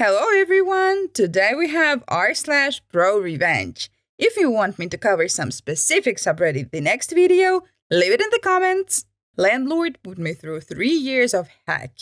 Hello everyone! Today we have r/ProRevenge. If you want me to cover some specific subreddit the next video, leave it in the comments. Landlord put me through 3 years of heck.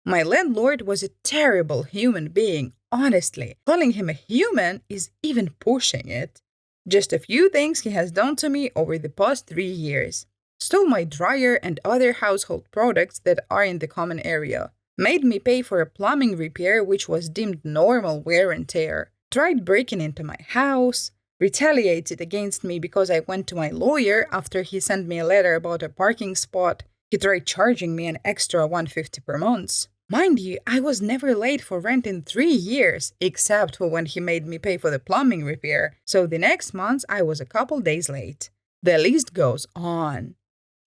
My landlord was a terrible human being, honestly. Calling him a human is even pushing it. Just a few things he has done to me over the past 3 years. Stole my dryer and other household products that are in the common area. Made me pay for a plumbing repair which was deemed normal wear and tear. Tried breaking into my house. Retaliated against me because I went to my lawyer after he sent me a letter about a parking spot. He tried charging me an extra $150 per month. Mind you, I was never late for rent in 3 years, except for when he made me pay for the plumbing repair, so the next month I was a couple days late. The list goes on.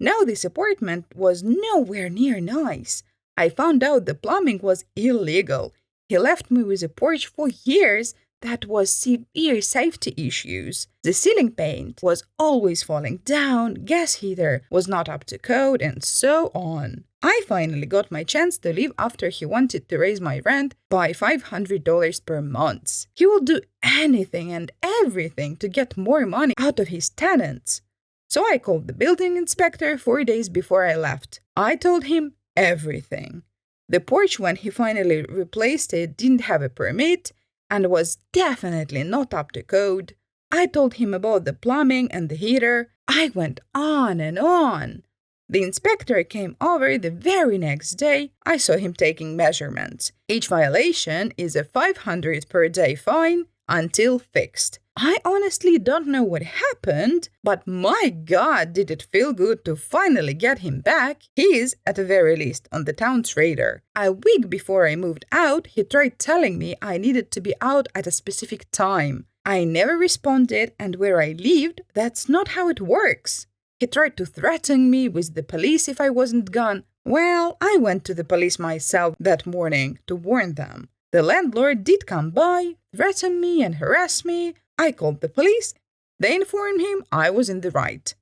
Now this apartment was nowhere near nice. I found out the plumbing was illegal. He left me with a porch for years that was severe safety issues. The ceiling paint was always falling down, gas heater was not up to code, and so on. I finally got my chance to leave after he wanted to raise my rent by $500 per month. He will do anything and everything to get more money out of his tenants. So I called the building inspector 4 days before I left. I told him everything. The porch, when he finally replaced it, didn't have a permit and was definitely not up to code. I told him about the plumbing and the heater. I went on and on. The inspector came over the very next day. I saw him taking measurements. Each violation is a $500 per day fine until fixed. I honestly don't know what happened, but my God, did it feel good to finally get him back. He is, at the very least, on the town's radar. A week before I moved out, he tried telling me I needed to be out at a specific time. I never responded, and where I lived, that's not how it works. He tried to threaten me with the police if I wasn't gone. Well, I went to the police myself that morning to warn them. The landlord did come by, threaten me and harass me. I called the police. They informed him I was in the right.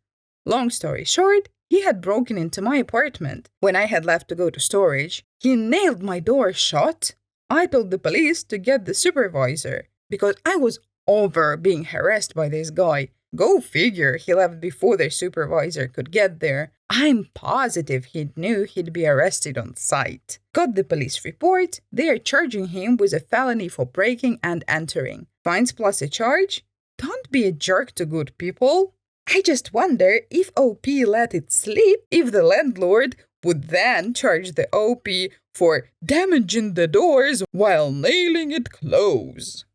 Long story short, he had broken into my apartment. When I had left to go to storage, he nailed my door shut. I told the police to get the supervisor because I was over being harassed by this guy. Go figure, he left before the supervisor could get there. I'm positive he knew he'd be arrested on sight. Got the police report. They are charging him with a felony for breaking and entering. Fines plus a charge? Don't be a jerk to good people. I just wonder if OP let it slip, if the landlord would then charge the OP for damaging the doors while nailing it close.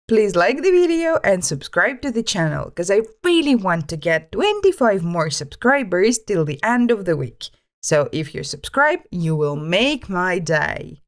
Please like the video and subscribe to the channel, because I really want to get 25 more subscribers till the end of the week. So if you subscribe, you will make my day.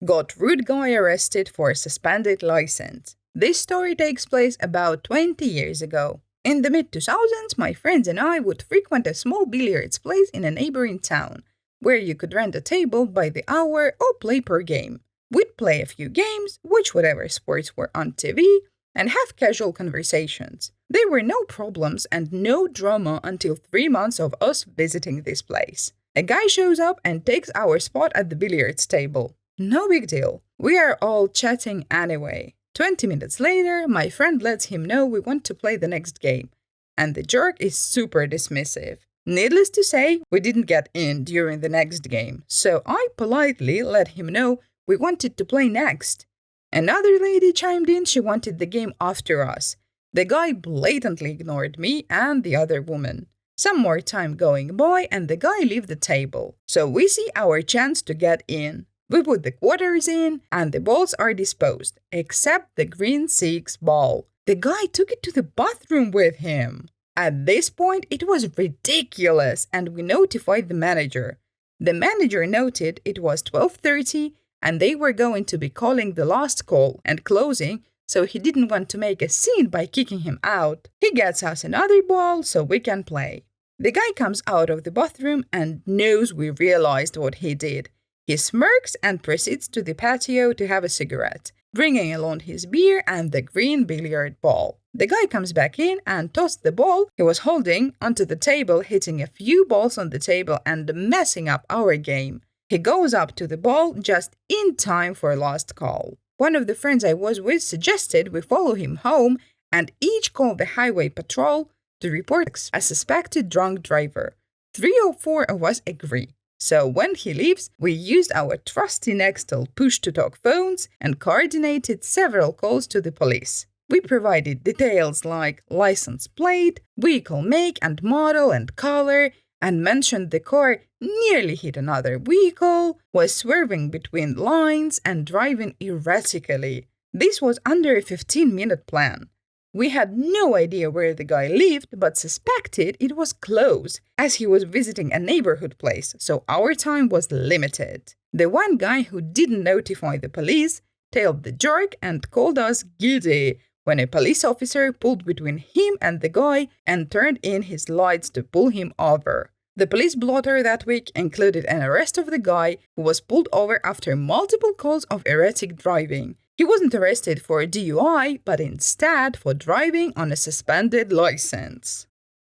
Got rude guy arrested for suspended license. This story takes place about 20 years ago. In the mid-2000s, my friends and I would frequent a small billiards place in a neighboring town, where you could rent a table by the hour or play per game. We'd play a few games, watch whatever sports were on TV, and have casual conversations. There were no problems and no drama until 3 months of us visiting this place. A guy shows up and takes our spot at the billiards table. No big deal. We are all chatting anyway. 20 minutes later, my friend lets him know we want to play the next game, and the jerk is super dismissive. Needless to say, we didn't get in during the next game, so I politely let him know we wanted to play next. Another lady chimed in she wanted the game after us. The guy blatantly ignored me and the other woman. Some more time going by and the guy left the table. So we see our chance to get in. We put the quarters in and the balls are disposed, except the green 6 ball. The guy took it to the bathroom with him. At this point, it was ridiculous and we notified the manager. The manager noted it was 12:30 and they were going to be calling the last call and closing, so he didn't want to make a scene by kicking him out. He gets us another ball so we can play. The guy comes out of the bathroom and knows we realized what he did. He smirks and proceeds to the patio to have a cigarette, bringing along his beer and the green billiard ball. The guy comes back in and tossed the ball he was holding onto the table, hitting a few balls on the table and messing up our game. He goes up to the ball just in time for last call. One of the friends I was with suggested we follow him home and each call the highway patrol to report a suspected drunk driver. 3 or 4 of us agree. So when he leaves, we used our trusty Nextel push-to-talk phones and coordinated several calls to the police. We provided details like license plate, vehicle make and model and color, and mentioned the car nearly hit another vehicle, was swerving between lines, and driving erratically. This was under a 15-minute plan. We had no idea where the guy lived, but suspected it was close, as he was visiting a neighborhood place, so our time was limited. The one guy who didn't notify the police tailed the jerk and called us giddy when a police officer pulled between him and the guy and turned in his lights to pull him over. The police blotter that week included an arrest of the guy who was pulled over after multiple calls of erratic driving. He wasn't arrested for a DUI, but instead for driving on a suspended license.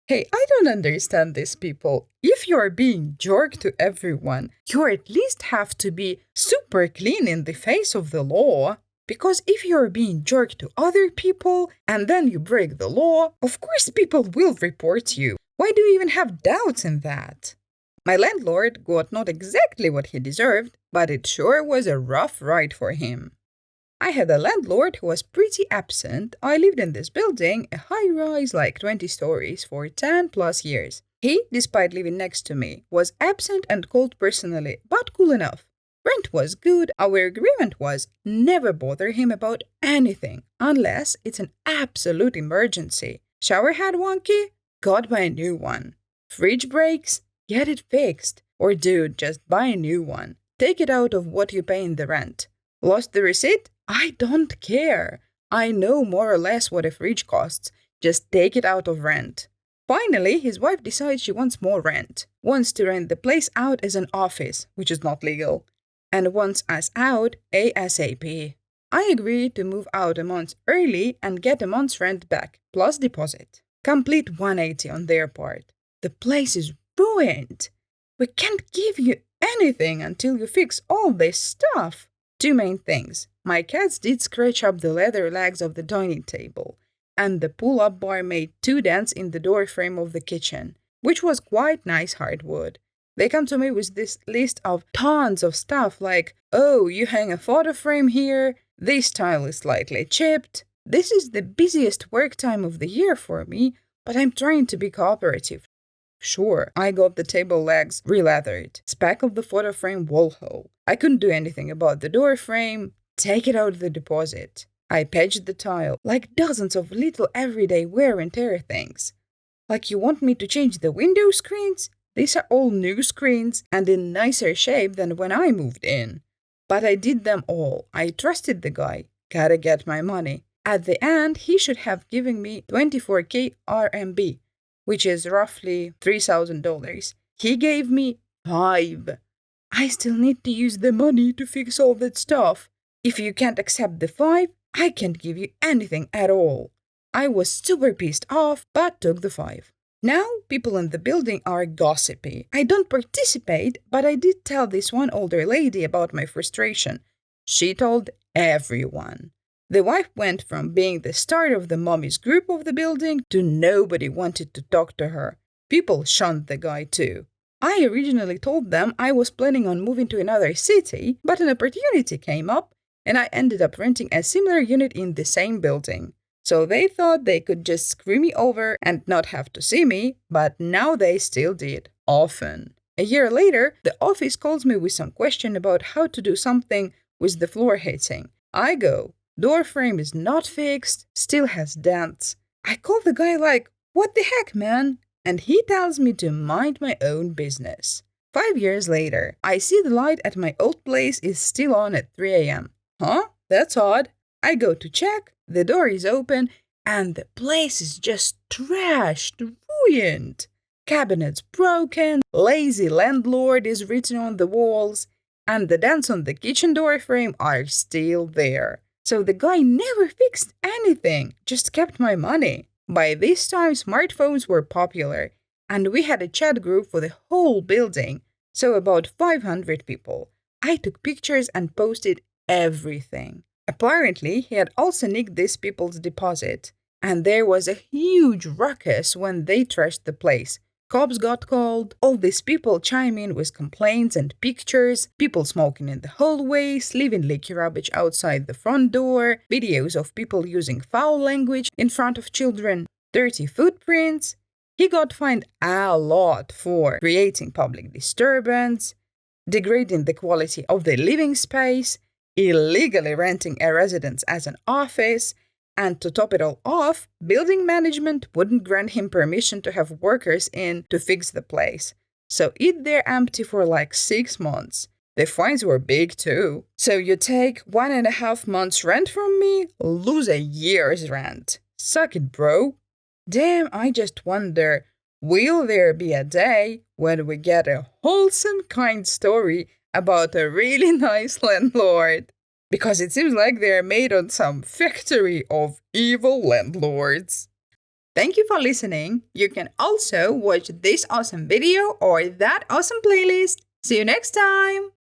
Hey, I don't understand these people. If you're being jerked to everyone, you at least have to be super clean in the face of the law. Because if you're being jerked to other people and then you break the law, of course people will report you. Why do you even have doubts in that? My landlord got not exactly what he deserved, but it sure was a rough ride for him. I had a landlord who was pretty absent. I lived in this building, a high-rise like 20 stories, for 10 plus years. He, despite living next to me, was absent and called personally, but cool enough. Rent was good. Our agreement was never bother him about anything, unless it's an absolute emergency. Shower head wonky? Gotta buy a new one. Fridge breaks? Get it fixed. Or dude, just buy a new one. Take it out of what you pay in the rent. Lost the receipt? I don't care. I know more or less what a fridge costs. Just take it out of rent. Finally, his wife decides she wants more rent. Wants to rent the place out as an office, which is not legal. And wants us out ASAP. I agreed to move out a month early and get a month's rent back, plus deposit. Complete 180 on their part. The place is ruined. We can't give you anything until you fix all this stuff. 2 main things. My cats did scratch up the leather legs of the dining table, and the pull-up bar made 2 dents in the door frame of the kitchen, which was quite nice hardwood. They come to me with this list of tons of stuff like, oh, you hang a photo frame here, this tile is slightly chipped. This is the busiest work time of the year for me, but I'm trying to be cooperative. Sure, I got the table legs re-leathered, speckled the photo frame wall hole. I couldn't do anything about the door frame. Take it out of the deposit. I patched the tile, like dozens of little everyday wear and tear things. Like you want me to change the window screens? These are all new screens and in nicer shape than when I moved in. But I did them all. I trusted the guy. Gotta get my money. At the end, he should have given me 24K RMB, which is roughly $3,000. He gave me 5. I still need to use the money to fix all that stuff. If you can't accept the 5, I can't give you anything at all. I was super pissed off, but took the 5. Now, people in the building are gossipy. I don't participate, but I did tell this one older lady about my frustration. She told everyone. The wife went from being the star of the mommy's group of the building to nobody wanted to talk to her. People shunned the guy too. I originally told them I was planning on moving to another city, but an opportunity came up, and I ended up renting a similar unit in the same building. So they thought they could just screw me over and not have to see me, but now they still did, often. A year later, the office calls me with some question about how to do something with the floor heating. I go, door frame is not fixed, still has dents. I call the guy like, what the heck, man? And he tells me to mind my own business. 5 years later, I see the light at my old place is still on at 3 a.m. Huh? That's odd. I go to check, the door is open, and the place is just trashed, ruined. Cabinets broken, lazy landlord is written on the walls, and the dents on the kitchen door frame are still there. So the guy never fixed anything, just kept my money. By this time, smartphones were popular, and we had a chat group for the whole building. So about 500 people. I took pictures and posted everything. Apparently, he had also nicked these people's deposit. And there was a huge ruckus when they trashed the place. Cops got called, all these people chime in with complaints and pictures, people smoking in the hallways, leaving leaky rubbish outside the front door, videos of people using foul language in front of children, dirty footprints. He got fined a lot for creating public disturbance, degrading the quality of the living space, illegally renting a residence as an office, and to top it all off, building management wouldn't grant him permission to have workers in to fix the place. So it there empty for like 6 months. The fines were big too. So you take 1.5 months rent from me, lose a year's rent. Suck it, bro. Damn, I just wonder, will there be a day when we get a wholesome, kind story about a really nice landlord? Because it seems like they're made on some factory of evil landlords. Thank you for listening. You can also watch this awesome video or that awesome playlist. See you next time!